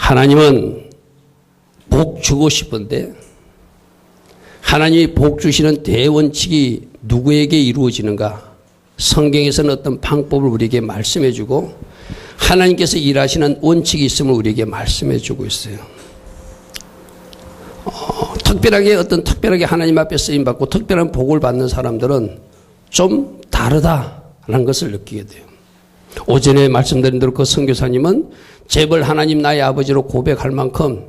하나님은 복 주고 싶은데 하나님이 복 주시는 대원칙이 누구에게 이루어지는가? 성경에서는 어떤 방법을 우리에게 말씀해 주고 하나님께서 일하시는 원칙이 있음을 우리에게 말씀해 주고 있어요. 특별하게 하나님 앞에 쓰임받고 특별한 복을 받는 사람들은 좀 다르다라는 것을 느끼게 돼요. 오전에 말씀드린 대로 그 선교사님은 제발 하나님 나의 아버지로 고백할 만큼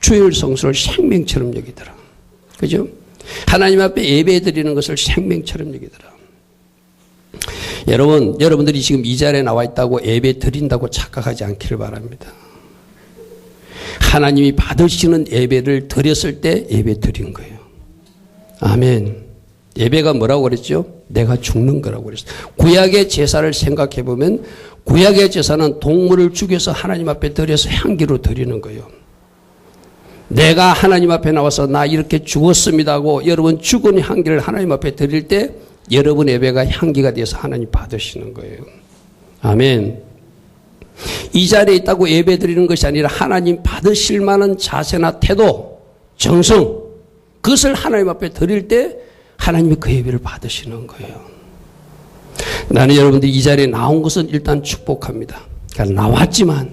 주일 성수를 생명처럼 여기더라. 그죠? 하나님 앞에 예배 드리는 것을 생명처럼 여기더라. 여러분들이 지금 이 자리에 나와 있다고 예배 드린다고 착각하지 않기를 바랍니다. 하나님이 받으시는 예배를 드렸을 때 예배 드린 거예요. 아멘. 예배가 뭐라고 그랬죠? 내가 죽는 거라고 그랬어요. 구약의 제사를 생각해 보면 구약의 제사는 동물을 죽여서 하나님 앞에 드려서 향기로 드리는 거예요. 내가 하나님 앞에 나와서 나 이렇게 죽었습니다 하고 여러분 죽은 향기를 하나님 앞에 드릴 때 여러분 예배가 향기가 돼서 하나님 받으시는 거예요. 아멘. 이 자리에 있다고 예배 드리는 것이 아니라 하나님 받으실 만한 자세나 태도, 정성, 그것을 하나님 앞에 드릴 때 하나님이 그 예배를 받으시는 거예요. 나는 여러분들이 이 자리에 나온 것은 일단 축복합니다. 그러니까 나왔지만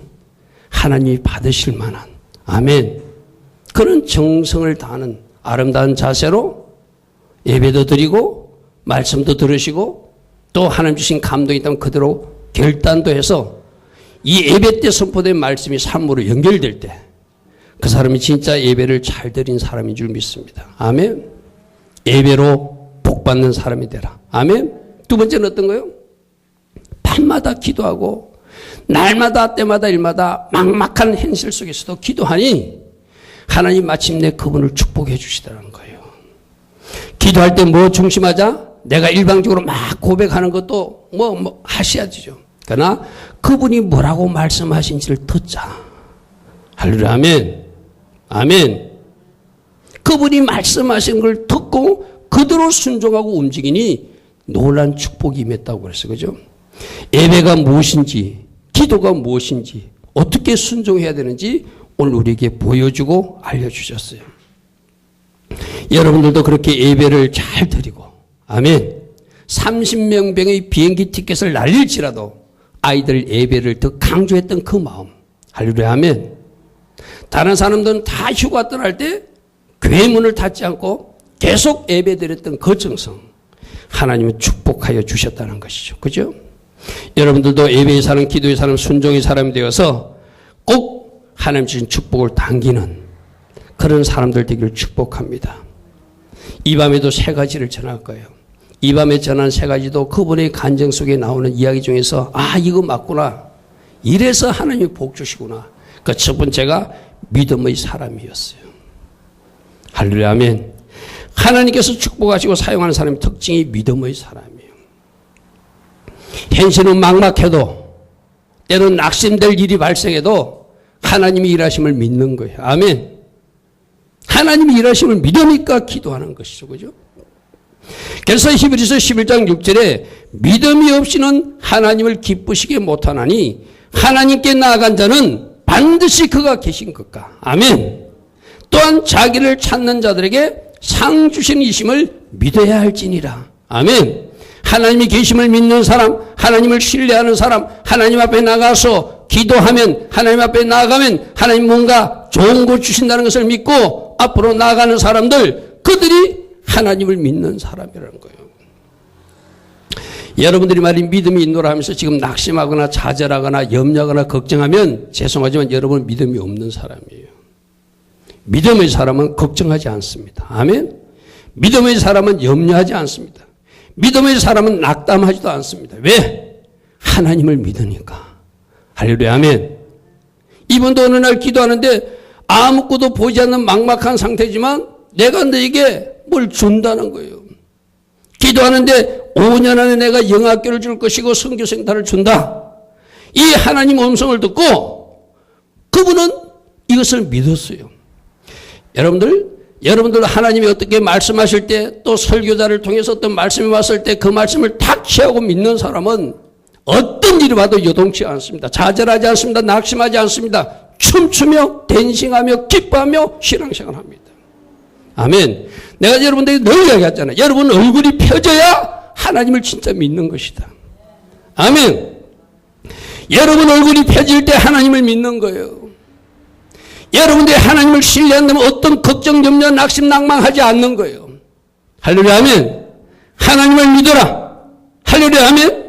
하나님이 받으실 만한, 아멘, 그런 정성을 다하는 아름다운 자세로 예배도 드리고 말씀도 들으시고 또 하나님 주신 감동이 있다면 그대로 결단도 해서 이 예배 때 선포된 말씀이 삶으로 연결될 때 그 사람이 진짜 예배를 잘 드린 사람인 줄 믿습니다. 아멘. 예배로 복받는 사람이 되라. 아멘. 두 번째는 어떤 거요? 밤마다 기도하고 날마다 때마다 일마다 막막한 현실 속에서도 기도하니 하나님 마침내 그분을 축복해 주시더라는 거예요. 기도할 때 뭐 중심하자? 내가 일방적으로 막 고백하는 것도 뭐 하셔야죠. 그러나 그분이 뭐라고 말씀하신지를 듣자. 할렐루야. 아멘. 아멘. 그분이 말씀하신 걸 듣고 그대로 순종하고 움직이니 놀란 축복이 임했다고 그랬어요. 그죠? 예배가 무엇인지, 기도가 무엇인지, 어떻게 순종해야 되는지 오늘 우리에게 보여주고 알려주셨어요. 여러분들도 그렇게 예배를 잘 드리고, 아멘. 30명병의 비행기 티켓을 날릴지라도 아이들 예배를 더 강조했던 그 마음. 할렐루야. 아멘. 다른 사람들은 다 휴가 떠날 때 교회 문을 닫지 않고 계속 예배 드렸던 그 정성. 하나님은 축복하여 주셨다는 것이죠. 그죠? 여러분들도 예배의 사람, 기도의 사람, 순종의 사람이 되어서 꼭 하나님 주신 축복을 당기는 그런 사람들 되기를 축복합니다. 이 밤에도 세 가지를 전할 거예요. 이 밤에 전한 세 가지도 그분의 간증 속에 나오는 이야기 중에서 이거 맞구나. 이래서 하나님이 복 주시구나. 그 첫 번째가 믿음의 사람이었어요. 할렐루야. 아멘. 하나님께서 축복하시고 사용하는 사람의 특징이 믿음의 사람이에요. 현실은 막막해도 때론 낙심될 일이 발생해도 하나님이 일하심을 믿는 거예요. 아멘. 하나님이 일하심을 믿으니까 기도하는 것이죠. 그죠? 그래서 히브리서 11장 6절에 믿음이 없이는 하나님을 기쁘시게 못하나니 하나님께 나아간 자는 반드시 그가 계신 것과 아멘. 또한 자기를 찾는 자들에게 상 주신 이심을 믿어야 할지니라. 아멘. 하나님이 계심을 믿는 사람, 하나님을 신뢰하는 사람, 하나님 앞에 나가서 기도하면, 하나님 앞에 나아가면 하나님 뭔가 좋은 걸 주신다는 것을 믿고 앞으로 나아가는 사람들, 그들이 하나님을 믿는 사람이라는 거예요. 여러분들이 말인 믿음이 있노라 하면서 지금 낙심하거나 좌절하거나 염려하거나 걱정하면 죄송하지만 여러분은 믿음이 없는 사람이에요. 믿음의 사람은 걱정하지 않습니다. 아멘. 믿음의 사람은 염려하지 않습니다. 믿음의 사람은 낙담하지도 않습니다. 왜? 하나님을 믿으니까. 할렐루야. 아멘. 이분도 어느 날 기도하는데 아무것도 보이지 않는 막막한 상태지만 내가 너에게 뭘 준다는 거예요. 기도하는데 5년 안에 내가 영학교를 줄 것이고 선교생단을 준다. 이 하나님 음성을 듣고 그분은 이것을 믿었어요. 여러분들 하나님이 어떻게 말씀하실 때 또 설교자를 통해서 어떤 말씀이 왔을 때 그 말씀을 탁 취하고 믿는 사람은 어떤 일이 와도 요동치 않습니다. 좌절하지 않습니다. 낙심하지 않습니다. 춤추며 댄싱하며 기뻐하며 신앙생활합니다. 아멘. 내가 여러분들에게 늘 이야기했잖아요. 여러분 얼굴이 펴져야 하나님을 진짜 믿는 것이다. 아멘. 여러분 얼굴이 펴질 때 하나님을 믿는 거예요. 여러분들이 하나님을 신뢰한다면 어떤 걱정, 염려, 낙심, 낭망하지 않는 거예요. 할렐루야 아멘. 하나님을 믿어라. 할렐루야 아멘.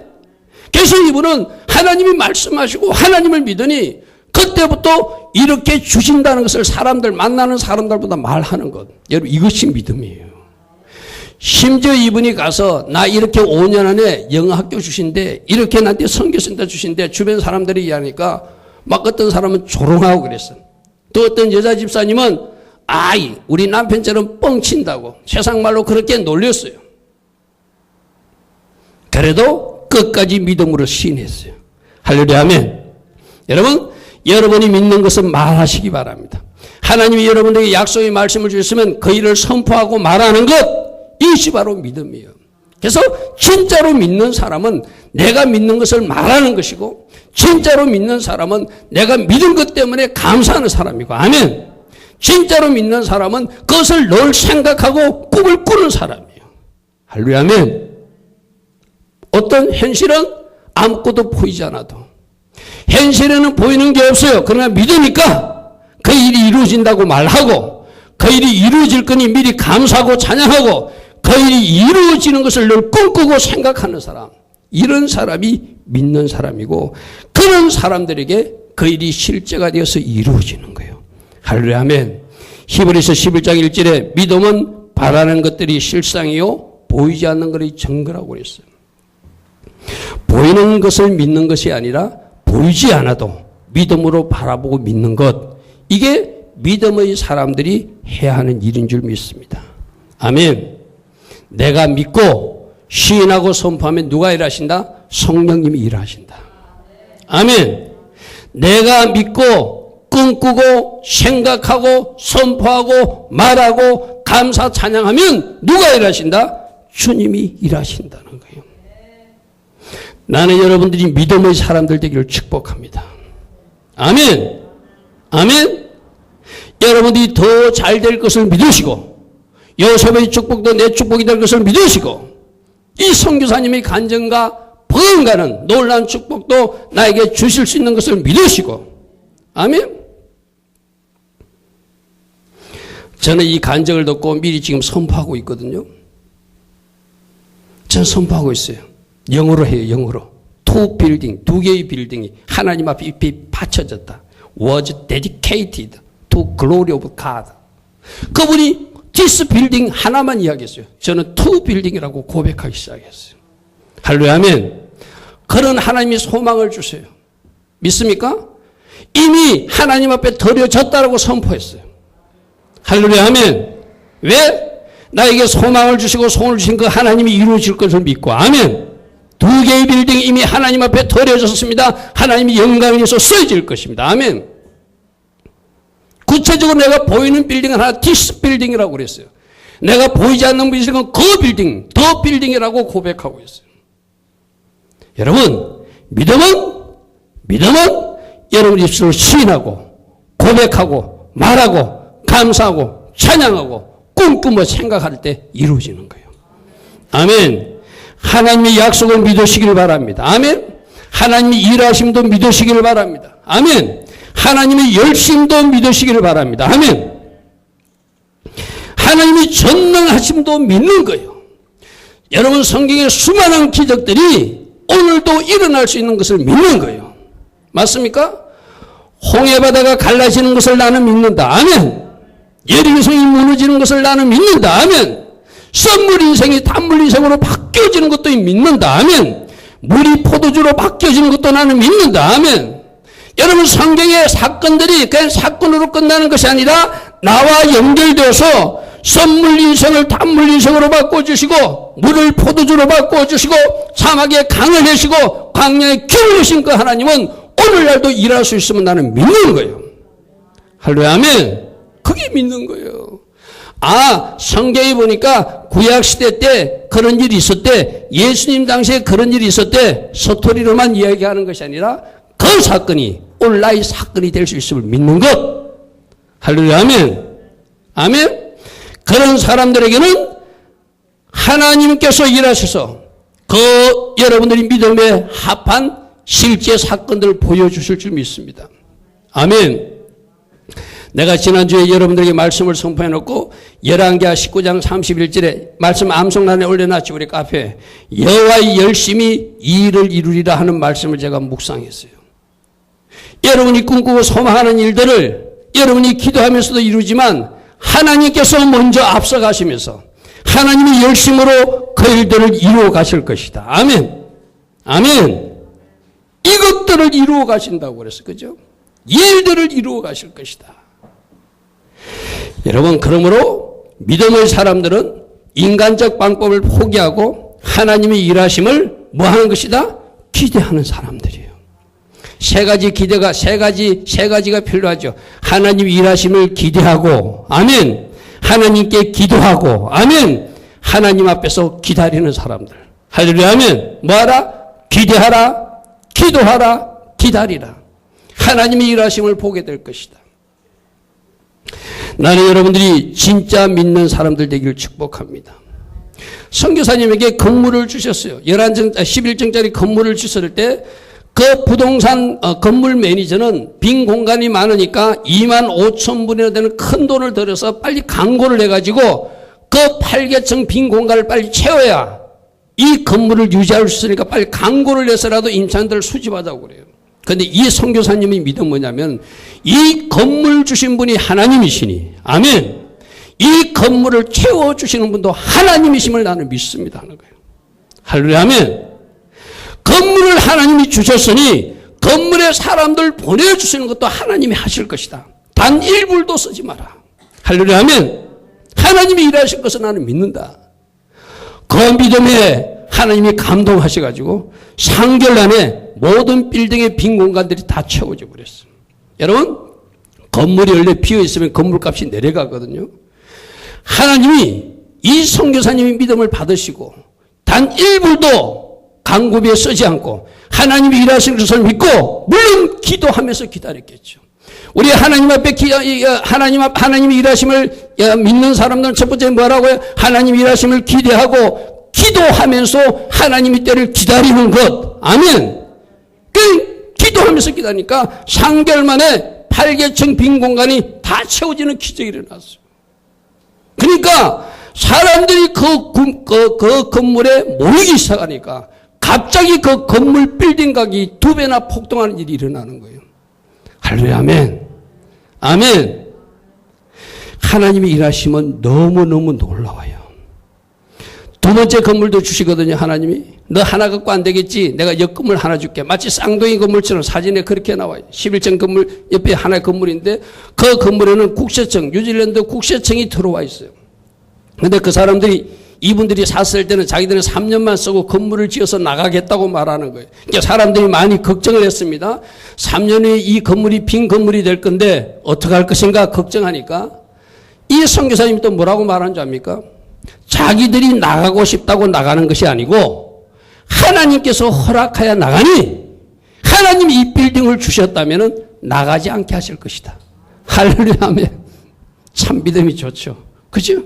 그래서 이분은 하나님이 말씀하시고 하나님을 믿으니 그때부터 이렇게 주신다는 것을 사람들 만나는 사람들보다 말하는 것. 여러분 이것이 믿음이에요. 심지어 이분이 가서 나 이렇게 5년 안에 영어학교 주신대 이렇게 나한테 선교센터 주신대 주변 사람들이 이야기하니까 막 어떤 사람은 조롱하고 그랬어. 또 어떤 여자 집사님은 아이 우리 남편처럼 뻥친다고 세상 말로 그렇게 놀렸어요. 그래도 끝까지 믿음으로 시인했어요. 할렐루야 아멘. 여러분 여러분이 믿는 것은 말하시기 바랍니다. 하나님이 여러분에게 약속의 말씀을 주셨으면 그 일을 선포하고 말하는 것 이것이 바로 믿음이에요. 그래서 진짜로 믿는 사람은 내가 믿는 것을 말하는 것이고 진짜로 믿는 사람은 내가 믿은 것 때문에 감사하는 사람이고 아멘. 진짜로 믿는 사람은 그것을 늘 생각하고 꿈을 꾸는 사람이에요. 할렐루야 아멘. 어떤 현실은 아무것도 보이지 않아도 현실에는 보이는 게 없어요. 그러나 믿으니까 그 일이 이루어진다고 말하고 그 일이 이루어질 거니 미리 감사하고 찬양하고 그 일이 이루어지는 것을 늘 꿈꾸고 생각하는 사람 이런 사람이 믿는 사람이고 그런 사람들에게 그 일이 실제가 되어서 이루어지는 거예요. 할렐루야 아멘. 히브리서 11장 1절에 믿음은 바라는 것들이 실상이요 보이지 않는 것이 증거라고 그랬어요. 보이는 것을 믿는 것이 아니라 보이지 않아도 믿음으로 바라보고 믿는 것 이게 믿음의 사람들이 해야 하는 일인 줄 믿습니다. 아멘. 내가 믿고 시인하고 선포하면 누가 일하신다? 성령님이 일하신다. 아멘. 내가 믿고 꿈꾸고 생각하고 선포하고 말하고 감사 찬양하면 누가 일하신다? 주님이 일하신다는 거예요. 나는 여러분들이 믿음의 사람들 되기를 축복합니다. 아멘. 아멘. 여러분들이 더 잘 될 것을 믿으시고 요셉의 축복도 내 축복이 될 것을 믿으시고 이 선교사님의 간증과 버금가는 놀라운 축복도 나에게 주실 수 있는 것을 믿으시고 아멘. 저는 이 간증을 듣고 미리 지금 선포하고 있거든요. 저는 선포하고 있어요. 영어로 해요. 영어로. 두 개의 빌딩이 하나님 앞에 바쳐졌다. was dedicated to glory of God. 그분이 this building 하나만 이야기했어요. 저는 two building이라고 고백하기 시작했어요. 할렐루야 아멘. 그런 하나님이 소망을 주세요. 믿습니까? 이미 하나님 앞에 드려졌다라고 선포했어요. 할렐루야 아멘. 왜? 나에게 소망을 주시고 소원을 주신 그 하나님이 이루어질 것을 믿고 아멘. 두 개의 빌딩이 이미 하나님 앞에 드려졌습니다. 하나님이 영광을 위해서 쓰여질 것입니다. 아멘. 구체적으로 내가 보이는 빌딩은 하나 디스 빌딩이라고 그랬어요. 내가 보이지 않는 빌딩은 그 빌딩, 더 빌딩이라고 고백하고 있어요. 여러분, 믿음은 여러분 입술을 시인하고 고백하고 말하고 감사하고 찬양하고 꿈꾸며 생각할 때 이루어지는 거예요. 아멘. 하나님의 약속을 믿으시길 바랍니다. 아멘. 하나님의 일하심도 믿으시길 바랍니다. 아멘. 하나님의 열심도 믿으시길 바랍니다. 아멘. 하나님의 전능하심도 믿는 거예요. 여러분 성경의 수많은 기적들이 오늘도 일어날 수 있는 것을 믿는 거예요. 맞습니까? 홍해바다가 갈라지는 것을 나는 믿는다. 아멘. 예리성이 무너지는 것을 나는 믿는다. 아멘. 썸물 인생이 단물 인생으로 바뀌어지는 것도 믿는다. 아멘. 물이 포도주로 바뀌어지는 것도 나는 믿는다. 아멘. 여러분 성경의 사건들이 그냥 사건으로 끝나는 것이 아니라 나와 연결되어서 썸물 인생을 단물 인생으로 바꿔주시고 물을 포도주로 바꿔주시고 사막에 강을 내시고 광야에 길을 내신 그 하나님은 오늘날도 일할 수 있으면 나는 믿는 거예요. 할렐루야 아멘. 그게 믿는 거예요. 아, 성경에 보니까 구약시대 때 그런 일이 있었대. 예수님 당시에 그런 일이 있었대. 서토리로만 이야기하는 것이 아니라 그 사건이 오늘 나의 사건이 될 수 있음을 믿는 것. 할렐루야. 아멘. 아멘. 그런 사람들에게는 하나님께서 일하셔서 그 여러분들이 믿음에 합한 실제 사건들을 보여주실 줄 믿습니다. 아멘. 내가 지난주에 여러분들에게 말씀을 선포해 놓고 열왕기하 19장 31절에 말씀 암송란에 올려놨죠. 우리 카페에. 여호와의 열심히 이 일을 이루리라 하는 말씀을 제가 묵상했어요. 여러분이 꿈꾸고 소망하는 일들을 여러분이 기도하면서도 이루지만 하나님께서 먼저 앞서가시면서 하나님이 열심으로 그 일들을 이루어 가실 것이다. 아멘. 아멘. 이것들을 이루어 가신다고 그랬어요. 그죠? 이 일들을 이루어 가실 것이다. 여러분, 그러므로 믿음의 사람들은 인간적 방법을 포기하고 하나님의 일하심을 뭐 하는 것이다? 기대하는 사람들이에요. 세 가지가 필요하죠. 하나님의 일하심을 기대하고, 아멘. 하나님께 기도하고, 아멘. 하나님 앞에서 기다리는 사람들. 할렐루야, 아멘. 뭐하라? 기대하라, 기도하라, 기다리라. 하나님의 일하심을 보게 될 것이다. 나는 여러분들이 진짜 믿는 사람들 되기를 축복합니다. 선교사님에게 건물을 주셨어요. 11정짜리 건물을 주셨을 때 그 부동산 건물 매니저는 빈 공간이 많으니까 25,000불이나 되는 큰 돈을 들여서 빨리 광고를 해가지고 그 8개층 빈 공간을 빨리 채워야 이 건물을 유지할 수 있으니까 빨리 광고를 내서라도 임차인들을 수집하자고 그래요. 그런데 이 선교사님의 믿음 뭐냐면 이 건물 주신 분이 하나님이시니, 아멘. 이 건물을 채워주시는 분도 하나님이심을 나는 믿습니다 하는 거예요. 할렐루야, 아멘. 건물을 하나님이 주셨으니 건물에 사람들 보내주시는 것도 하나님이 하실 것이다. 단 1불도 쓰지 마라. 할렐루야, 아멘. 하나님이 일하실 것을 나는 믿는다. 그 믿음에 하나님이 감동하셔가지고 3개월 안에 모든 빌딩의 빈 공간들이 다 채워져 버렸어요. 여러분, 건물이 원래 비어있으면 건물값이 내려가거든요. 하나님이 이 선교사님의 믿음을 받으시고 단 1불도 광고비에 쓰지 않고 하나님이 일하시는 것을 믿고 물론 기도하면서 기다렸겠죠. 우리 하나님 앞에 하나님이 일하심을 믿는 사람들은 첫 번째 뭐라고요? 하나님 일하심을 기대하고 기도하면서 하나님의 때를 기다리는 것. 아멘. 기도하면서 기다리니까 3개월 만에 8개층 빈 공간이 다 채워지는 기적이 일어났어요. 그러니까 사람들이 그 건물에 모이기 시작하니까 갑자기 그 건물 빌딩 가격이 2배나 폭등하는 일이 일어나는 거예요. 할렐루야, 아멘. 아멘. 하나님이 일하시면 너무너무 놀라워요. 두 번째 건물도 주시거든요, 하나님이. 너 하나 갖고 안 되겠지? 내가 옆 건물 하나 줄게. 마치 쌍둥이 건물처럼 사진에 그렇게 나와요. 11층 건물 옆에 하나의 건물인데 그 건물에는 국세청, 뉴질랜드 국세청이 들어와 있어요. 근데 그 사람들이 이분들이 샀을 때는 자기들은 3년만 쓰고 건물을 지어서 나가겠다고 말하는 거예요. 그러니까 사람들이 많이 걱정을 했습니다. 3년 후에 이 건물이 빈 건물이 될 건데 어떻게 할 것인가 걱정하니까 이 선교사님이 또 뭐라고 말하는 줄 압니까? 자기들이 나가고 싶다고 나가는 것이 아니고 하나님께서 허락하여 나가니 하나님이 이 빌딩을 주셨다면 나가지 않게 하실 것이다. 할렐루야, 아멘. 참 믿음이 좋죠. 그죠?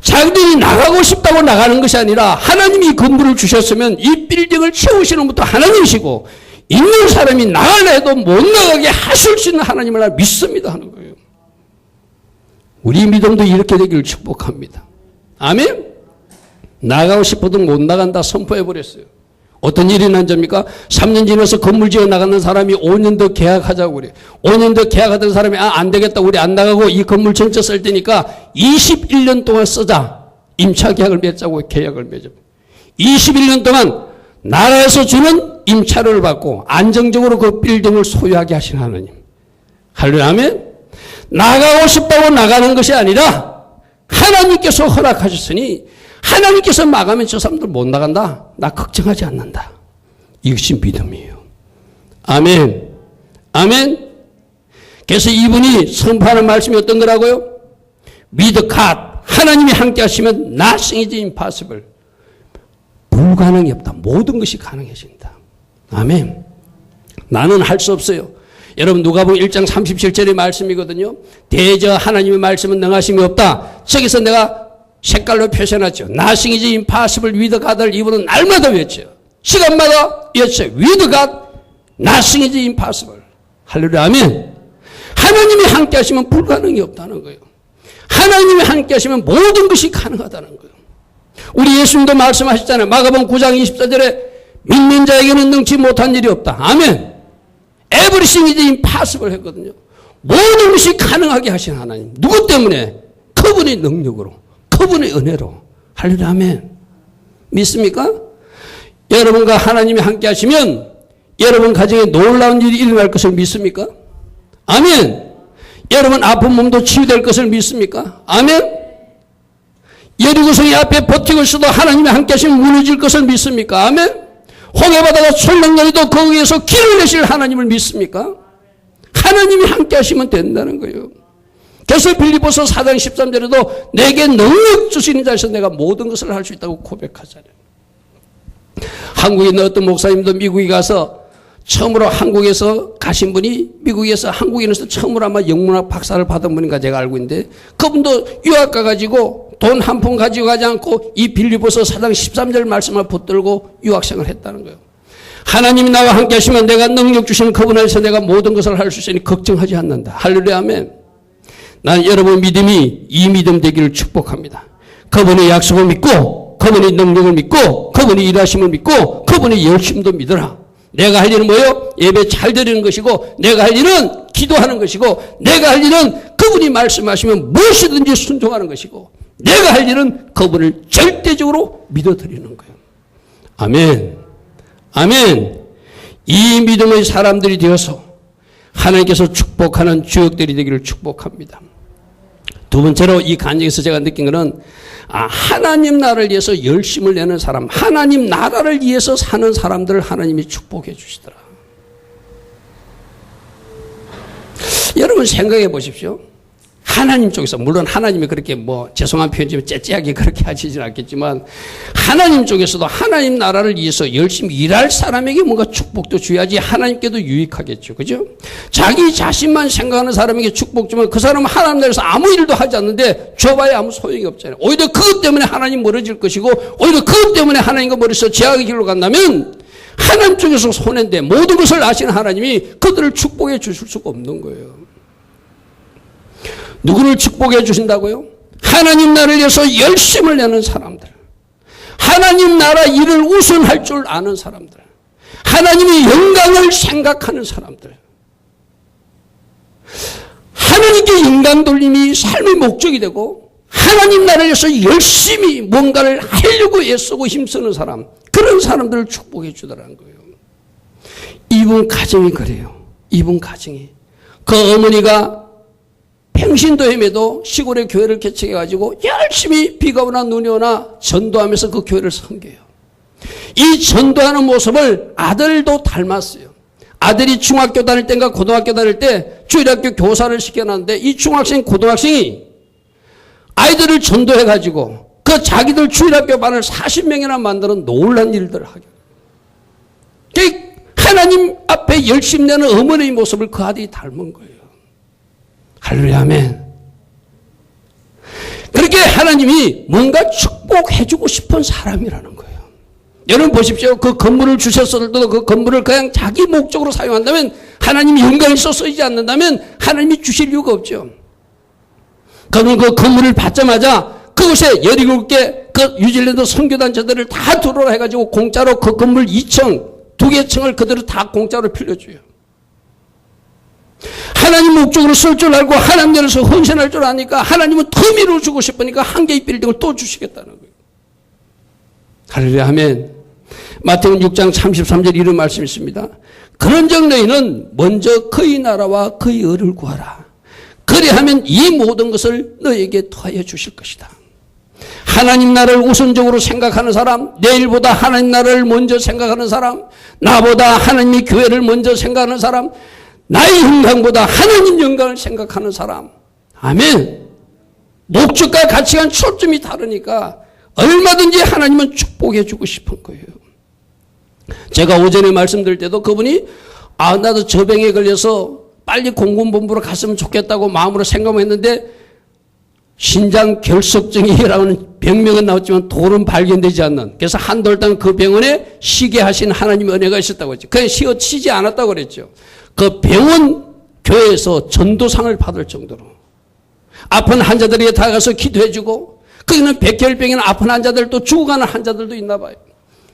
자기들이 나가고 싶다고 나가는 것이 아니라 하나님이 건물을 주셨으면 이 빌딩을 채우시는 분도 하나님이시고 있는 사람이 나가려 해도 못 나가게 하실 수 있는 하나님을 믿습니다 하는 거예요. 우리 믿음도 이렇게 되기를 축복합니다. 아멘? 나가고 싶어도 못 나간다 선포해버렸어요. 어떤 일이 난 겁니까? 3년 지나서 건물 지어 나가는 사람이 5년 더 계약하자고 그래. 5년 더 계약하던 사람이 안 되겠다. 우리 안 나가고 이 건물 전체 쓸 테니까 21년 동안 쓰자. 임차 계약을 맺자고 계약을 맺어. 21년 동안 나라에서 주는 임차료를 받고 안정적으로 그 빌딩을 소유하게 하신 하나님. 할렐루야, 아멘. 나가고 싶다고 나가는 것이 아니라 하나님께서 허락하셨으니 하나님께서 막으면 저 사람들 못 나간다. 나 걱정하지 않는다. 이것이 믿음이에요. 아멘. 아멘. 그래서 이분이 선포하는 말씀이 어떤 거라고요? With God. 하나님이 함께 하시면 nothing is impossible. 불가능이 없다. 모든 것이 가능해진다. 아멘. 나는 할 수 없어요. 여러분 누가복음 1장 37절의 말씀이거든요. 대저 하나님의 말씀은 능하심이 없다. 저기서 내가 색깔로 표시해놨죠. Nothing is impossible with God을 이분은 날마다 외쳐요. 시간마다 외쳐요. With God, nothing is impossible. 할렐루야, 아멘. 하나님이 함께 하시면 불가능이 없다는 거예요. 하나님이 함께 하시면 모든 것이 가능하다는 거예요. 우리 예수님도 말씀하셨잖아요. 마가복음 9장 24절에 믿는 자에게는 능치 못한 일이 없다. 아멘. Everything is impossible 했거든요. 모든 것이 가능하게 하신 하나님. 누구 때문에? 그분의 능력으로, 그분의 은혜로. 할렐루야, 아멘. 믿습니까? 여러분과 하나님이 함께 하시면 여러분 가정에 놀라운 일이 일어날 것을 믿습니까? 아멘. 여러분 아픈 몸도 치유될 것을 믿습니까? 아멘. 여리고성이 앞에 버티고 있어도 하나님이 함께 하시면 무너질 것을 믿습니까? 아멘. 홍해바다가 솔랭거리도 거기에서 길을 내실 하나님을 믿습니까? 하나님이 함께 하시면 된다는 거예요. 그래서 빌립보서 4장 13절에도 내게 능력 주시는 자에서 내가 모든 것을 할 수 있다고 고백하잖아요. 한국에 있는 어떤 목사님도 미국에 가서 처음으로 한국에서 가신 분이 미국에서 한국인에서 처음으로 아마 영문학 박사를 받은 분인가 제가 알고 있는데 그분도 유학 가가지고 돈 한 푼 가지고 가지 않고 이 빌립보서 4장 13절 말씀을 붙들고 유학생을 했다는 거예요. 하나님이 나와 함께 하시면 내가 능력 주시는 그분 안에서 내가 모든 것을 할 수 있으니 걱정하지 않는다. 할렐루야, 아멘. 난 여러분 믿음이 이 믿음 되기를 축복합니다. 그분의 약속을 믿고 그분의 능력을 믿고 그분의 일하심을 믿고 그분의 열심도 믿어라. 내가 할 일은 뭐예요? 예배 잘 드리는 것이고 내가 할 일은 기도하는 것이고 내가 할 일은 그분이 말씀하시면 무엇이든지 순종하는 것이고 내가 할 일은 그분을 절대적으로 믿어드리는 거예요. 아멘. 아멘. 이 믿음의 사람들이 되어서 하나님께서 축복하는 주역들이 되기를 축복합니다. 두 번째로 이 간증에서 제가 느낀 것은 하나님 나라를 위해서 열심을 내는 사람, 하나님 나라를 위해서 사는 사람들을 하나님이 축복해 주시더라. 여러분 생각해 보십시오. 하나님 쪽에서 물론 하나님이 그렇게 죄송한 표현이지만 째째하게 그렇게 하시진 않겠지만 하나님 쪽에서도 하나님 나라를 위해서 열심히 일할 사람에게 뭔가 축복도 줘야지 하나님께도 유익하겠죠. 그죠? 자기 자신만 생각하는 사람에게 축복 주면 그 사람은 하나님 나라에서 아무 일도 하지 않는데 줘봐야 아무 소용이 없잖아요. 오히려 그것 때문에 하나님 멀어질 것이고 오히려 그것 때문에 하나님과 멀어서 제약의 길로 간다면 하나님 쪽에서 손해인데 모든 것을 아시는 하나님이 그들을 축복해 주실 수가 없는 거예요. 누구를 축복해 주신다고요? 하나님 나라를 위해서 열심을 내는 사람들, 하나님 나라 일을 우선할 줄 아는 사람들, 하나님의 영광을 생각하는 사람들, 하나님께 영광 돌림이 삶의 목적이 되고 하나님 나라를 위해서 열심히 뭔가를 하려고 애쓰고 힘쓰는 사람, 그런 사람들을 축복해 주더라는 거예요. 이분 가정이 그래요. 이분 가정이. 그 어머니가 평신도임에도 시골의 교회를 개척해가지고 열심히 비가 오나 눈이 오나 전도하면서 그 교회를 섬겨요. 이 전도하는 모습을 아들도 닮았어요. 아들이 중학교 다닐 때인가 고등학교 다닐 때 주일학교 교사를 시켜놨는데 이 중학생 고등학생이 아이들을 전도해가지고 그 자기들 주일학교 반을 40명이나 만드는 놀란 일들을 하게. 하나님 앞에 열심히 내는 어머니의 모습을 그 아들이 닮은 거예요. 할렐루야, 아멘. 그렇게 하나님이 뭔가 축복해주고 싶은 사람이라는 거예요. 여러분 보십시오. 그 건물을 주셨어도 그 건물을 그냥 자기 목적으로 사용한다면 하나님이 영광이 있어 쓰이지 않는다면 하나님이 주실 이유가 없죠. 그러면 그 건물을 받자마자 그곳에 17개 그 뉴질랜드 선교단체들을 다 들어오라 해가지고 공짜로 그 건물 2층, 2개 층을 그대로 다 공짜로 빌려줘요. 하나님 목적으로 쓸 줄 알고 하나님 나라에서 헌신할 줄 아니까 하나님은 더 밀어주고 싶으니까 한 개의 빌딩을 또 주시겠다는 거예요. 할렐루야, 아멘. 마태복음 6장 33절 이런 말씀이 있습니다. 그런즉 너희는 먼저 그의 나라와 그의 의를 구하라. 그리하면 이 모든 것을 너희에게 더하여 주실 것이다. 하나님 나라를 우선적으로 생각하는 사람, 내일보다 하나님 나라를 먼저 생각하는 사람, 나보다 하나님의 교회를 먼저 생각하는 사람, 나의 영광보다 하나님 영광을 생각하는 사람. 아멘. 목적과 가치관 초점이 다르니까 얼마든지 하나님은 축복해 주고 싶은 거예요. 제가 오전에 말씀드릴 때도 그분이 아, 나도 저 병에 걸려서 빨리 공군본부로 갔으면 좋겠다고 마음으로 생각했는데 신장 결석증이라는 병명은 나왔지만 돌은 발견되지 않는, 그래서 한 달 동안 그 병원에 쉬게 하신 하나님의 은혜가 있었다고 했죠. 그냥 쉬지 않았다고 그랬죠. 그 병원 교회에서 전도상을 받을 정도로 아픈 환자들에게 다가가서 기도해주고, 거기는 백혈병이나 아픈 환자들 또 죽어가는 환자들도 있나 봐요.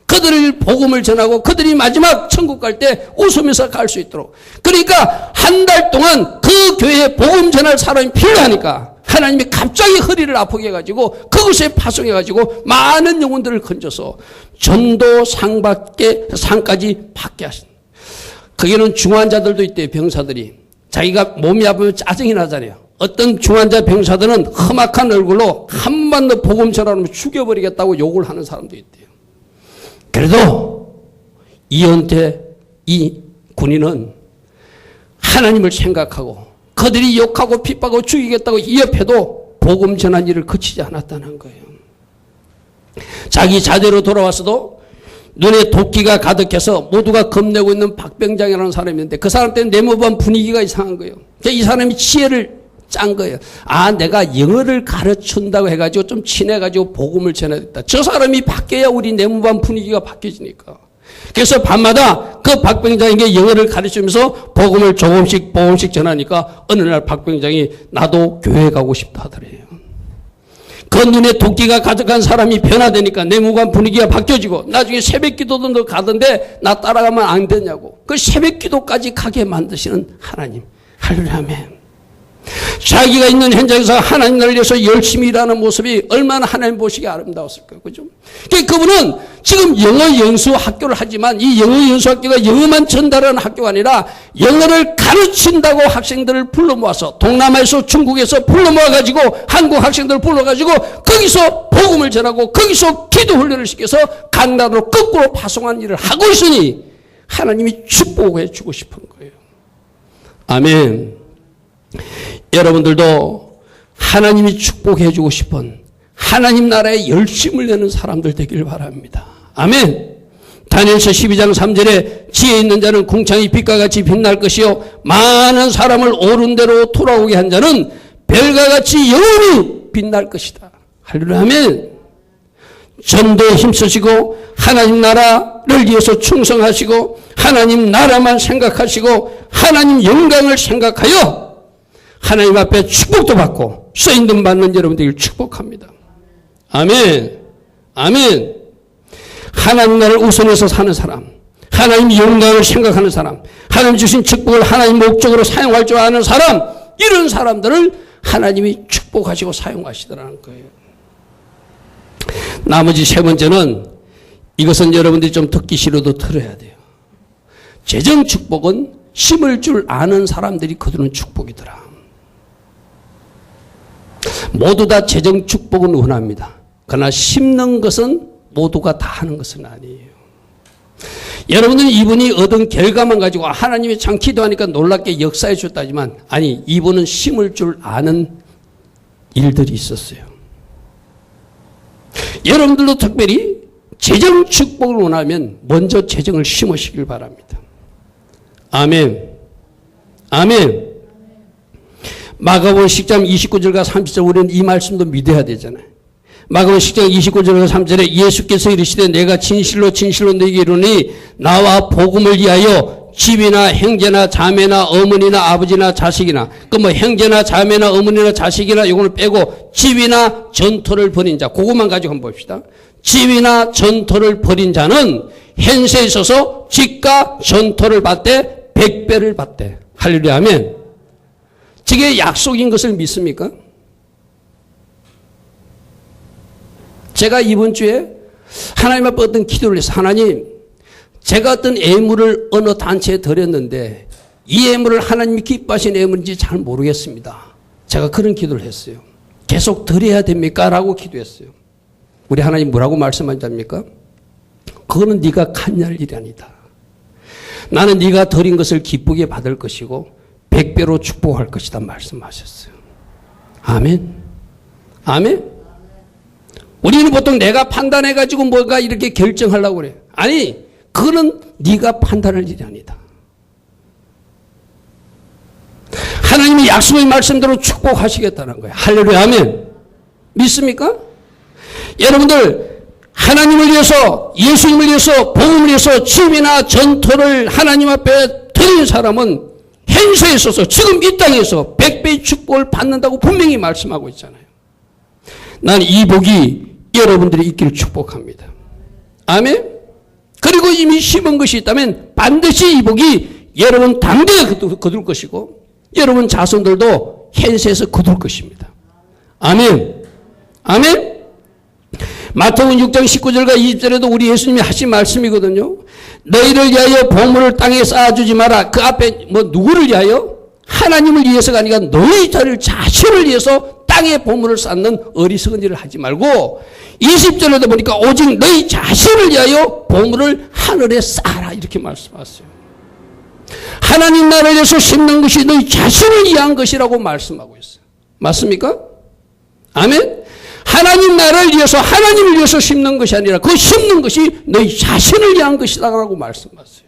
그들을 복음을 전하고 그들이 마지막 천국 갈 때 웃으면서 갈 수 있도록. 그러니까 한 달 동안 그 교회에 복음 전할 사람이 필요하니까 하나님이 갑자기 허리를 아프게 해가지고 그것에 파송해가지고 많은 영혼들을 건져서 전도상까지 받게 하신. 거기는 중환자들도 있대요. 병사들이 자기가 몸이 아프면 짜증이 나잖아요. 어떤 중환자 병사들은 험악한 얼굴로 한 번 더 복음 전하면 죽여버리겠다고 욕을 하는 사람도 있대요. 그래도 이은태 이 군인은 하나님을 생각하고 그들이 욕하고 핍박하고 죽이겠다고 이 옆에도 복음 전한 일을 그치지 않았다는 거예요. 자기 자대로 돌아왔어도 눈에 도끼가 가득해서 모두가 겁내고 있는 박병장이라는 사람이 있는데 그 사람 때문에 내무반 분위기가 이상한 거예요. 이 사람이 지혜를 짠 거예요. 아, 내가 영어를 가르친다고 해가지고 좀 친해가지고 복음을 전해야겠다. 저 사람이 바뀌어야 우리 내무반 분위기가 바뀌어지니까. 그래서 밤마다 그 박병장에게 영어를 가르치면서 복음을 조금씩 전하니까 어느 날 박병장이 나도 교회 가고 싶다 하더래요. 그 눈에 도끼가 가득한 사람이 변화되니까 내무관 분위기가 바뀌어지고 나중에 새벽 기도도 너 가던데 나 따라가면 안 되냐고. 그 새벽 기도까지 가게 만드시는 하나님. 할렐루야 아멘. 자기가 있는 현장에서 하나님 나라를 위해서 열심히 일하는 모습이 얼마나 하나님 보시기에 아름다웠을까요? 그죠? 그분은 지금 영어 연수 학교를 하지만 이 영어 연수 학교가 영어만 전달하는 학교가 아니라 영어를 가르친다고 학생들을 불러 모아서 동남아에서 중국에서 불러 모아가지고 한국 학생들을 불러가지고 거기서 복음을 전하고 거기서 기도 훈련을 시켜서 각 나라로 거꾸로 파송하는 일을 하고 있으니 하나님이 축복해 주고 싶은 거예요. 아멘. 여러분들도 하나님이 축복해 주고 싶은 하나님 나라에 열심을 내는 사람들 되길 바랍니다. 아멘. 다니엘서 12장 3절에 지혜 있는 자는 궁창이 빛과 같이 빛날 것이요 많은 사람을 옳은 대로 돌아오게 한 자는 별과 같이 영원히 빛날 것이다. 할렐루야 아멘. 전도에 힘쓰시고 하나님 나라를 위해서 충성하시고 하나님 나라만 생각하시고 하나님 영광을 생각하여 하나님 앞에 축복도 받고 쓰임도 받는 여러분들을 축복합니다. 아멘. 아멘. 하나님 나라를 우선해서 사는 사람, 하나님 영광을 생각하는 사람, 하나님 주신 축복을 하나님 목적으로 사용할 줄 아는 사람, 이런 사람들을 하나님이 축복하시고 사용하시더라는 거예요. 나머지 세 번째는 이것은 여러분들이 좀 듣기 싫어도 들어야 돼요. 재정 축복은 심을 줄 아는 사람들이 거두는 축복이더라. 모두 다 재정 축복은 원합니다. 그러나 심는 것은 모두가 다 하는 것은 아니에요. 여러분들은 이분이 얻은 결과만 가지고 하나님이 참 기도하니까 놀랍게 역사해 줬다지만 아니 이분은 심을 줄 아는 일들이 있었어요. 여러분들도 특별히 재정 축복을 원하면 먼저 재정을 심으시길 바랍니다. 아멘. 아멘. 마가복음 10장 29절과 30절 우리는 이 말씀도 믿어야 되잖아요. 마가복음 10장 29절과 30절에 예수께서 이르시되 내가 진실로 너희에게 이르노니 나와 복음을 위하여 집이나 형제나 자매나 어머니나 아버지나 자식이나 그 뭐 형제나 자매나 어머니나 자식이나 이거는 빼고 집이나 전토를 벌인 자 그것만 가지고 한번 봅시다. 집이나 전토를 벌인 자는 현세에 있어서 집과 전토를 받되 100배를 받대. 할렐루야 아멘. 저게 약속인 것을 믿습니까? 제가 이번 주에 하나님 앞에 어떤 기도를 해서 하나님 제가 어떤 예물을 어느 단체에 드렸는데 이 예물을 하나님이 기뻐하시는 예물인지 잘 모르겠습니다. 제가 그런 기도를 했어요. 계속 드려야 됩니까? 라고 기도했어요. 우리 하나님 뭐라고 말씀하십니까? 그거는 네가 간할 일이 아니다. 나는 네가 드린 것을 기쁘게 받을 것이고 100배로 축복할 것이다 말씀하셨어요. 아멘. 아멘. 우리는 보통 내가 판단해가지고 뭐가 이렇게 결정하려고 그래. 아니 그거는 네가 판단할 일이 아니다. 하나님이 약속의 말씀대로 축복하시겠다는 거예요. 할렐루야, 아멘. 믿습니까? 여러분들, 하나님을 위해서, 예수님을 위해서, 복음을 위해서 짐이나 전토를 하나님 앞에 드린 사람은 현세에 있어서 지금 이 땅에서 100배의 축복을 받는다고 분명히 말씀하고 있잖아요. 난 이 복이 여러분들이 있기를 축복합니다. 아멘. 그리고 이미 심은 것이 있다면 반드시 이 복이 여러분 당대에 거둘 것이고 여러분 자손들도 현세에서 거둘 것입니다. 아멘. 아멘. 마태복음 6장 19절과 20절에도 우리 예수님이 하신 말씀이거든요. 너희를 위하여 보물을 땅에 쌓아주지 마라. 그 앞에 뭐 누구를 위하여? 하나님을 위해서가 아니라 너희 자신을 위해서 땅에 보물을 쌓는 어리석은 일을 하지 말고 20절에도 보니까 오직 너희 자신을 위하여 보물을 하늘에 쌓아라 이렇게 말씀하셨어요. 하나님 나라를 위해서 심는 것이 너희 자신을 위한 것이라고 말씀하고 있어요. 맞습니까? 아멘. 하나님 나라를 위해서 하나님을 위해서 심는 것이 아니라 그 심는 것이 너희 자신을 위한 것이다라고 말씀하셨어요.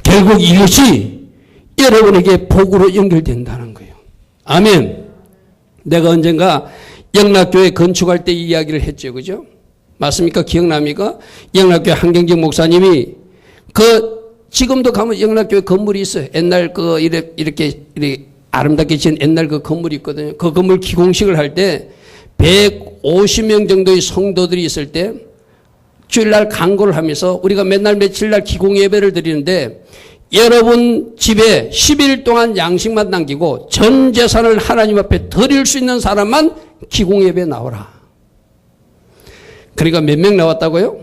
결국 이것이 여러분에게 복으로 연결된다는 거예요. 아멘. 내가 언젠가 영락교회 건축할 때 이야기를 했죠. 그죠? 맞습니까? 기억납니까? 영락교회 한경직 목사님이 지금도 가면 영락교회 건물이 있어요. 옛날 이렇게 아름답게 지은 옛날 그 건물이 있거든요. 그 건물 기공식을 할 때 150명 정도의 성도들이 있을 때 주일날 강구를 하면서 우리가 맨날 며칠날 기공 예배를 드리는데 여러분 집에 10일 동안 양식만 남기고 전 재산을 하나님 앞에 드릴 수 있는 사람만 기공 예배에 나오라. 그러니까 몇 명 나왔다고요?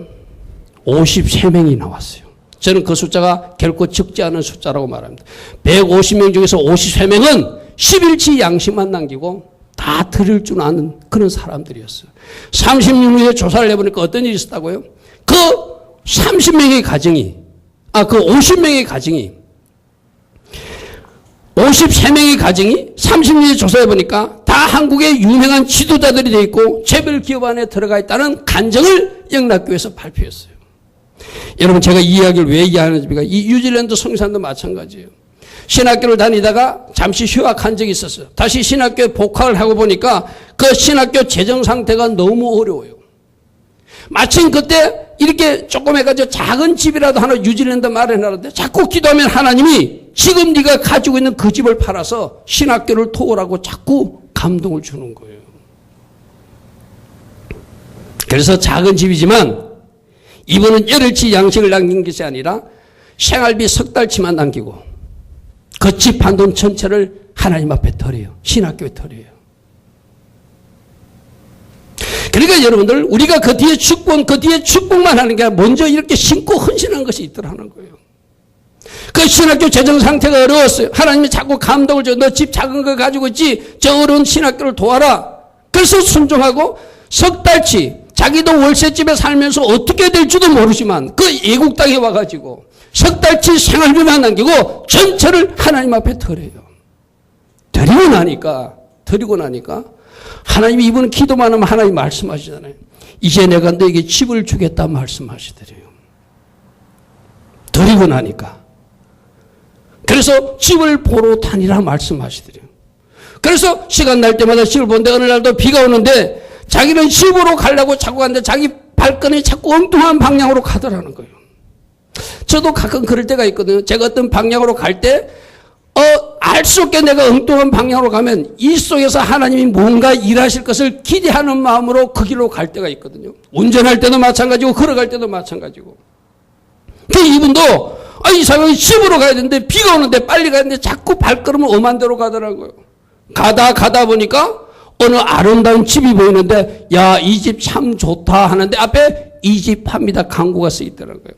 53명이 나왔어요. 저는 그 숫자가 결코 적지 않은 숫자라고 말합니다. 150명 중에서 53명은 10일치 양식만 남기고 다 드릴 줄 아는 그런 사람들이었어요. 30년 후에 조사를 해보니까 어떤 일이 있었다고요? 그 30명의 가정이, 그 50명의 가정이, 53명의 가정이 30년에 조사해보니까 다 한국의 유명한 지도자들이 되어 있고 재벌 기업 안에 들어가 있다는 간증을 영락교회에서 발표했어요. 여러분 제가 이 이야기를 왜 이야기하는지가 이 뉴질랜드 성산도 마찬가지예요. 신학교를 다니다가 잠시 휴학한 적이 있었어요. 다시 신학교에 복학을 하고 보니까 그 신학교 재정 상태가 너무 어려워요. 마침 그때 이렇게 조금 해가지고 작은 집이라도 하나 뉴질랜드 마련하는데 자꾸 기도하면 하나님이 지금 네가 가지고 있는 그 집을 팔아서 신학교를 도우라고 자꾸 감동을 주는 거예요. 그래서 작은 집이지만 이분은 열흘치 양식을 남긴 것이 아니라 생활비 석 달치만 남기고 그 집 한 돈 전체를 하나님 앞에 드려요. 신학교에 드려요. 그러니까 여러분들 우리가 그 뒤에 축복만 하는 게 아니라 먼저 이렇게 신고 헌신한 것이 있더라는 거예요. 그 신학교 재정 상태가 어려웠어요. 하나님이 자꾸 감동을 줘. 너 집 작은 거 가지고 있지? 저 어려운 신학교를 도와라. 그래서 순종하고 석 달치 자기도 월세집에 살면서 어떻게 될지도 모르지만 그 외국 땅에 와가지고 석 달치 생활비만 남기고 전체를 하나님 앞에 드려요. 드리고 나니까 하나님이 이분은 기도만 하면 하나님 말씀하시잖아요. 이제 내가 너에게 집을 주겠다 말씀하시더래요. 드리고 나니까. 그래서 집을 보러 다니라 말씀하시더래요. 그래서 시간 날 때마다 집을 보는데 어느 날도 비가 오는데 자기는 집으로 가려고 자꾸 갔는데 자기 발걸음이 자꾸 엉뚱한 방향으로 가더라는 거예요. 저도 가끔 그럴 때가 있거든요. 제가 어떤 방향으로 갈 때 알 수 없게 내가 엉뚱한 방향으로 가면 이 속에서 하나님이 뭔가 일하실 것을 기대하는 마음으로 그 길로 갈 때가 있거든요. 운전할 때도 마찬가지고 걸어갈 때도 마찬가지고. 근데 이분도 이 사람이 집으로 가야 되는데 비가 오는데 빨리 가야 되는데 자꾸 발걸음을 엄한 데로 가더라고요. 가다 보니까 어느 아름다운 집이 보이는데 야, 이 집 참 좋다 하는데 앞에 이 집 팝니다 광고가 써 있더라고요.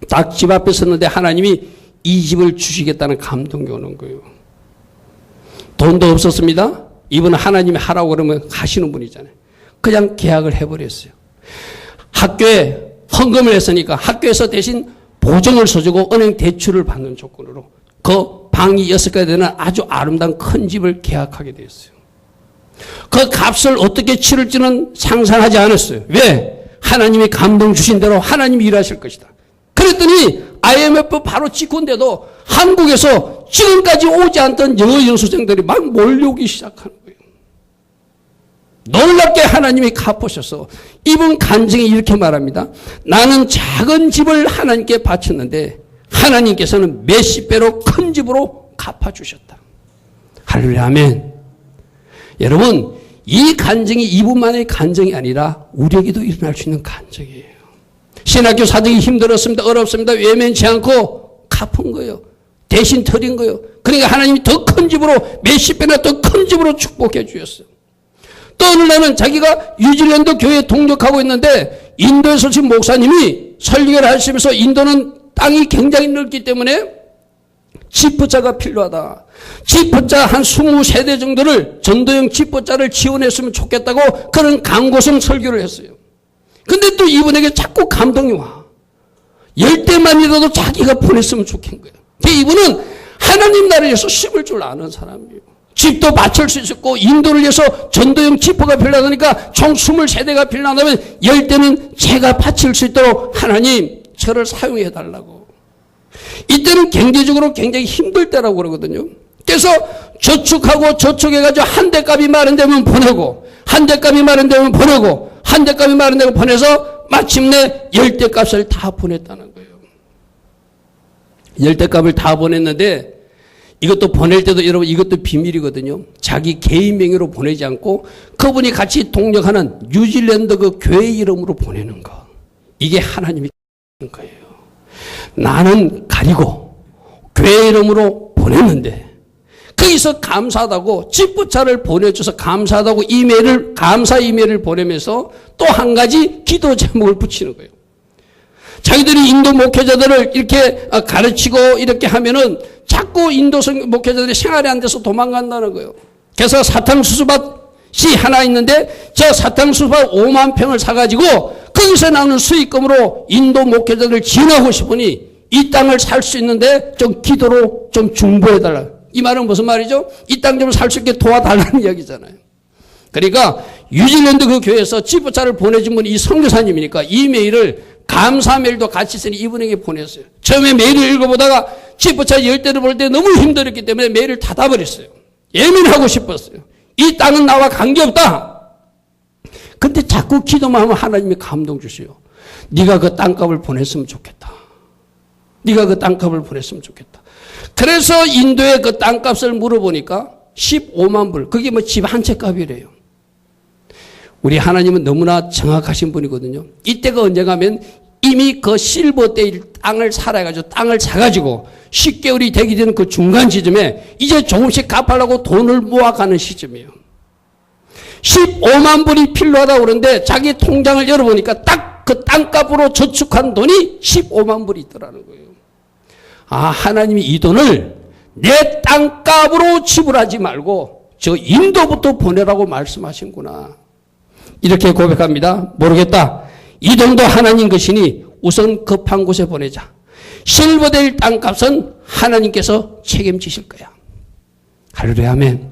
딱 집 앞에 섰는데 하나님이 이 집을 주시겠다는 감동이 오는 거예요. 돈도 없었습니다. 이분은 하나님이 하라고 그러면 하시는 분이잖아요. 그냥 계약을 해버렸어요. 학교에 헌금을 했으니까 학교에서 대신 보증을 서주고 은행 대출을 받는 조건으로 그 방이 6개가 되는 아주 아름다운 큰 집을 계약하게 되었어요. 그 값을 어떻게 치를지는 상상하지 않았어요. 왜? 하나님이 감동 주신 대로 하나님이 일하실 것이다. 그랬더니 IMF 바로 직후인데도 한국에서 지금까지 오지 않던 영어 연수생들이 막 몰려오기 시작하는 거예요. 놀랍게 하나님이 갚으셔서 이분 간증이 이렇게 말합니다. 나는 작은 집을 하나님께 바쳤는데 하나님께서는 몇십 배로 큰 집으로 갚아주셨다. 할렐루야, 아멘. 여러분, 이 간증이 이분만의 간증이 아니라 우리에게도 일어날 수 있는 간증이에요. 신학교 사정이 힘들었습니다. 어렵습니다. 외면치 않고 갚은 거예요. 대신 드린 거예요. 그러니까 하나님이 더 큰 집으로, 몇십 배나 더 큰 집으로 축복해 주셨어요. 또 어느 날은 자기가 뉴질랜드 교회에 동력하고 있는데 인도에서 지금 목사님이 설교를 하시면서 인도는 땅이 굉장히 넓기 때문에 지프자가 필요하다. 지프자 한 20세대 정도를 전도형 지프자를 지원했으면 좋겠다고 그런 강고성 설교를 했어요. 근데 또 이분에게 자꾸 감동이 와. 10대만이라도 자기가 보냈으면 좋겠는 거예요. 이분은 하나님 나라에서 심을 줄 아는 사람이에요. 집도 바칠 수 있었고 인도를 위해서 전도형 지퍼가 필요하다니까 총 20세대가 필요하다면 10대는 제가 바칠 수 있도록 하나님 저를 사용해 달라고. 이때는 경제적으로 굉장히 힘들 때라고 그러거든요. 그래서 저축하고 저축해가지고 한 대 값이 마련되면 보내고 한 대 값이 마련되면 보내고 한 대 값이 마련되면 보내서 마침내 10대 값을 다 보냈다는 거예요. 10대 값을 다 보냈는데 이것도 보낼 때도 여러분 이것도 비밀이거든요. 자기 개인 명의로 보내지 않고 그분이 같이 동력하는 뉴질랜드 그 교회 이름으로 보내는 거. 이게 하나님이 하는 거예요. 나는 가리고 교회 이름으로 보냈는데 거기서 감사하다고 집부차를 보내줘서 감사하다고 감사 이메일을 보내면서 또 한 가지 기도 제목을 붙이는 거예요. 자기들이 인도 목회자들을 이렇게 가르치고 이렇게 하면은 자꾸 인도 목회자들이 생활이 안 돼서 도망간다는 거예요. 그래서 사탕수수밭이 하나 있는데 저 사탕수수밭 5만 평을 사가지고 거기서 나오는 수익금으로 인도 목회자들을 지원하고 싶으니 이 땅을 살 수 있는데 좀 기도로 좀 중보해달라. 이 말은 무슨 말이죠? 이 땅 좀 살 수 있게 도와달라는 이야기잖아요. 그러니까 뉴질랜드 그 교회에서 지부차를 보내준 분이 이 선교사님이니까 이 메일을 감사 메일도 같이 쓰니 이분에게 보냈어요. 처음에 메일을 읽어보다가 지부차 10대를 볼 때 너무 힘들었기 때문에 메일을 닫아버렸어요. 예민하고 싶었어요. 이 땅은 나와 관계없다. 근데 자꾸 기도만 하면 하나님이 감동 주세요. 네가 그 땅값을 보냈으면 좋겠다. 네가 그 땅값을 보냈으면 좋겠다. 그래서 인도에 그 땅값을 물어보니까 15만 불. 그게 뭐 집 한 채 값이래요. 우리 하나님은 너무나 정확하신 분이거든요. 이때가 언제가 하면 이미 그 실버데이 땅을 살아가지고 땅을 사가지고 10개월이 되기 전 그 중간 시점에 이제 조금씩 갚으려고 돈을 모아가는 시점이에요. 15만 불이 필요하다고 그러는데 자기 통장을 열어보니까 딱 그 땅값으로 저축한 돈이 15만 불이 있더라는 거예요. 아, 하나님이 이 돈을 내 땅값으로 지불하지 말고 저 인도부터 보내라고 말씀하신구나. 이렇게 고백합니다. 모르겠다. 이 돈도 하나님 것이니 우선 급한 곳에 보내자. 실버데일 땅값은 하나님께서 책임지실 거야. 할렐루야, 아멘.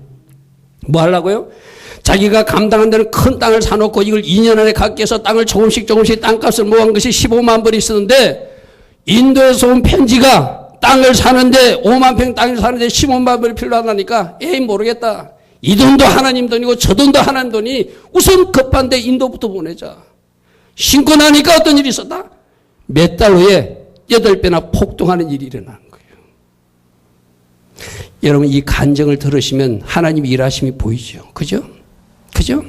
뭐 하려고요? 자기가 감당한다는 큰 땅을 사놓고 이걸 2년 안에 갖게 해서 땅을 조금씩 땅값을 모은 것이 15만 불이 있었는데 인도에서 온 편지가 땅을 사는데 5만 평 땅을 사는데 15만 불이 필요하다니까 에이 모르겠다. 이 돈도 하나님 돈이고 저 돈도 하나님 돈이 우선 급한데 인도부터 보내자. 신고 나니까 어떤 일이 있었다? 몇 달 후에 8배나 폭등하는 일이 일어나는 거예요. 여러분 이 간증을 들으시면 하나님의 일하심이 보이죠. 그죠? 그죠?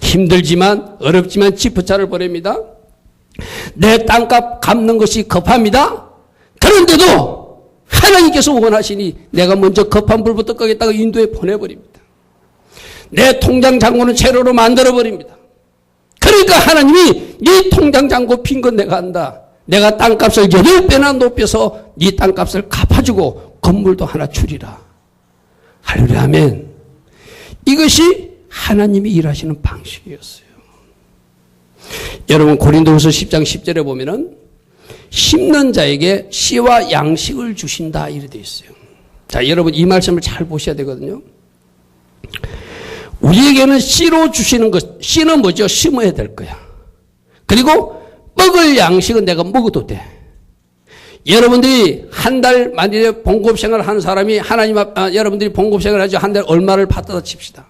힘들지만 어렵지만 지프차를 보냅니다. 내 땅값 갚는 것이 급합니다. 그런데도 하나님께서 원하시니 내가 먼저 급한 불부터 끄겠다고 인도에 보내버립니다. 내 통장 잔고는 제로로 만들어버립니다. 그러니까 하나님이 네 통장 잔고 빈 건 내가 한다. 내가 땅값을 8배나 높여서 네 땅값을 갚아주고 건물도 하나 주리라. 할렐루야, 아멘. 이것이 하나님이 일하시는 방식이었어요. 여러분 고린도후서 10장 10절에 보면은 심는 자에게 씨와 양식을 주신다 이렇게 되어 있어요. 자, 여러분 이 말씀을 잘 보셔야 되거든요. 우리에게는 씨로 주시는 것, 씨는 뭐죠? 심어야 될 거야. 그리고 먹을 양식은 내가 먹어도 돼. 여러분들이 한 달 만약에 봉급생활 하는 사람이 하나님 여러분들이 봉급생활 하죠. 한 달 얼마를 받다 칩시다.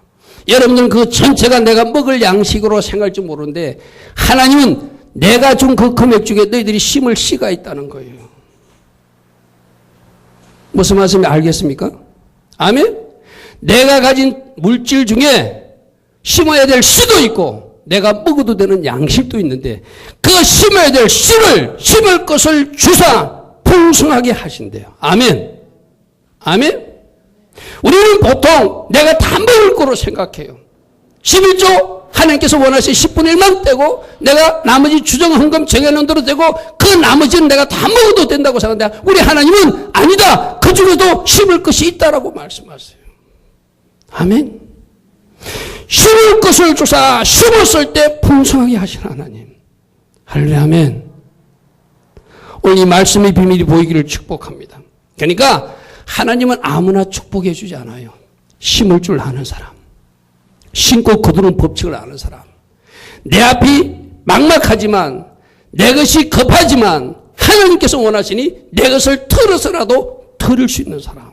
여러분들은 그 전체가 내가 먹을 양식으로 생각할지 모르는데 하나님은 내가 준 그 금액 중에 너희들이 심을 씨가 있다는 거예요. 무슨 말씀인지 알겠습니까? 아멘? 내가 가진 물질 중에 심어야 될 씨도 있고 내가 먹어도 되는 양식도 있는데 그 심어야 될 씨를 심을 것을 주사 풍성하게 하신대요. 아멘. 아멘. 우리는 보통 내가 다 먹을 거로 생각해요. 11조 하나님께서 원하시는 10분의 1만 떼고 내가 나머지 주정헌금 정해놓은 대로 되고 그 나머지는 내가 다 먹어도 된다고 생각하는데 우리 하나님은 아니다. 그 중에도 심을 것이 있다라고 말씀하세요. 아멘. 심을 것을 주사 심었을 때 풍성하게 하시는 하나님. 할렐루야. 아멘. 오늘 이 말씀의 비밀이 보이기를 축복합니다. 그러니까 하나님은 아무나 축복해 주지 않아요. 심을 줄 아는 사람. 심고 거두는 법칙을 아는 사람. 내 앞이 막막하지만 내 것이 급하지만 하나님께서 원하시니 내 것을 털어서라도 털을 수 있는 사람.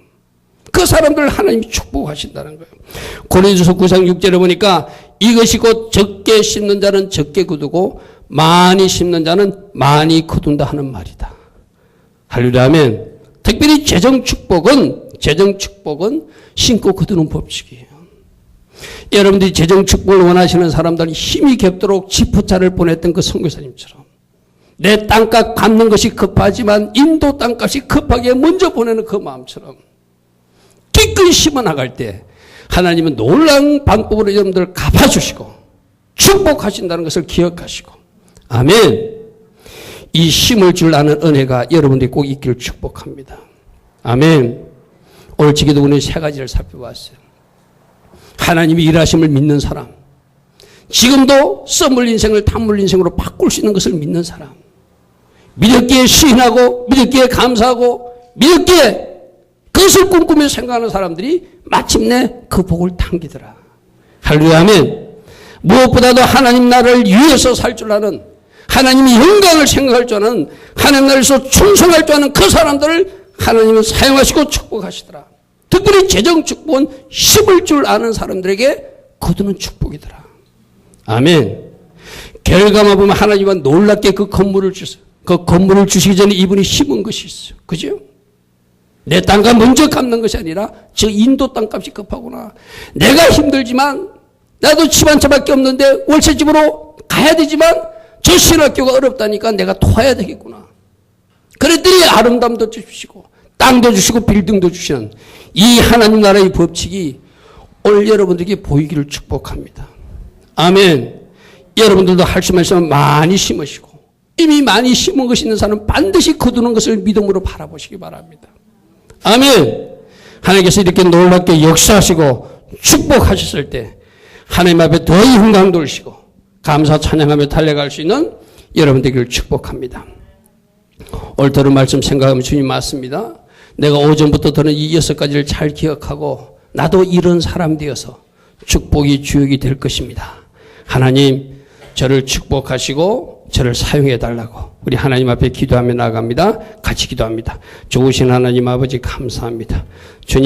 그 사람들을 하나님이 축복하신다는 거예요. 고린도서 9장 6절에 보니까 이것이 곧 적게 심는 자는 적게 거두고 많이 심는 자는 많이 거둔다 하는 말이다. 할렐루야. 아멘. 특별히 재정 축복은 심고 거두는 법칙이에요. 여러분들이 재정 축복을 원하시는 사람들이 힘이 겹도록 지푸차를 보냈던 그 선교사님처럼 내 땅값 갚는 것이 급하지만 인도 땅값이 급하게 먼저 보내는 그 마음처럼 기꺼이 심어 나갈 때 하나님은 놀라운 방법으로 여러분들을 갚아주시고 축복하신다는 것을 기억하시고 아멘. 이 심을 줄 아는 은혜가 여러분들이 꼭 있기를 축복합니다. 아멘. 오늘 지기도문의 세 가지를 살펴봤어요. 하나님이 일하심을 믿는 사람, 지금도 썸물 인생을 단물 인생으로 바꿀 수 있는 것을 믿는 사람, 믿었기에 시인하고 믿었기에 감사하고 믿었기에 그것을 꿈꾸며 생각하는 사람들이 마침내 그 복을 당기더라. 할렐루야. 아멘. 무엇보다도 하나님 나라를 위해서 살 줄 아는, 하나님의 영광을 생각할 줄 아는, 하나님 나라에서 충성할 줄 아는 그 사람들을 하나님은 사용하시고 축복하시더라. 특별히 재정 축복은 심을 줄 아는 사람들에게 거두는 축복이더라. 아멘. 결과만 보면 하나님은 놀랍게 그 건물을 주세요. 그 건물을 주시기 전에 이분이 심은 것이 있어요. 그죠? 내 땅값 먼저 갚는 것이 아니라 저 인도 땅값이 급하구나. 내가 힘들지만 나도 집 한 채밖에 없는데 월세집으로 가야 되지만 저 신학교가 어렵다니까 내가 도와야 되겠구나. 그랬더니 아름다움도 주시고 땅도 주시고 빌딩도 주시는 이 하나님 나라의 법칙이 오늘 여러분들에게 보이기를 축복합니다. 아멘. 여러분들도 할 수 있으면 많이 심으시고 이미 많이 심은 것이 있는 사람은 반드시 거두는 것을 믿음으로 바라보시기 바랍니다. 아멘. 하나님께서 이렇게 놀랍게 역사하시고 축복하셨을 때 하나님 앞에 더 영광 돌리시고 감사 찬양하며 달려갈 수 있는 여러분 되기를 축복합니다. 오늘 들은 말씀 생각하면 주님 맞습니다. 내가 오전부터 들은 이 6가지를 잘 기억하고 나도 이런 사람 되어서 축복이 주역이 될 것입니다. 하나님 저를 축복하시고 저를 사용해 달라고 우리 하나님 앞에 기도하며 나아갑니다. 같이 기도합니다. 좋으신 하나님 아버지 감사합니다. 주님